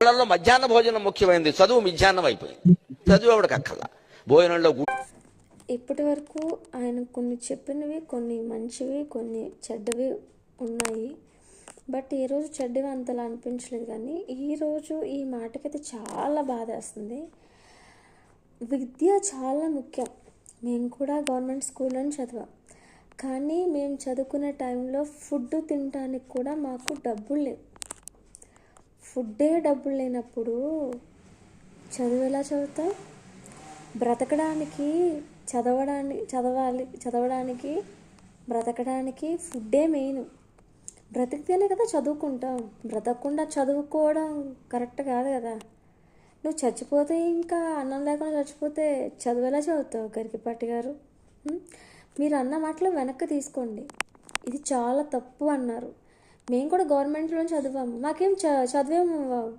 వాళ్ళలో మధ్యాహ్న భోజనం ముఖ్యమైనది, చదువు మధ్యాహ్నం అయిపోయింది. చదువు ఎవడికి అక్కర్లా. భోజనంలో ఇప్పటి వరకు ఆయన కొన్ని చెప్పినవి, కొన్ని మంచివి, కొన్ని చెడ్డవి ఉన్నాయి. బట్ ఈరోజు చెడ్డవి అంతలా అనిపించలేదు. కానీ ఈరోజు ఈ మాటకైతే చాలా బాధేస్తుంది. విద్య చాలా ముఖ్యం. మేము కూడా గవర్నమెంట్ స్కూల్లోనే చదివాం. కానీ మేము చదువుకునే టైంలో ఫుడ్ తినడానికి కూడా మాకు డబ్బులు లేవు. ఫుడ్డే డబ్బులు లేనప్పుడు చదువు ఎలా చదువుతాం? బ్రతకడానికి చదవడానికి బ్రతకడానికి ఫుడ్డే మెయిన్. బ్రతికితేనే కదా చదువుకుంటాం. బ్రతకకుండా చదువుకోవడం కరెక్ట్ కాదు కదా. నువ్వు చచ్చిపోతే, ఇంకా అన్నం లేకుండా చచ్చిపోతే చదువు ఎలా చదువుతావు గరికపాటి గారు? మీరు అన్న మాటలు వెనక్కి తీసుకోండి. ఇది చాలా తప్పు అన్నారు. మేము కూడా గవర్నమెంట్లో చదివాము. మాకేం చదివేము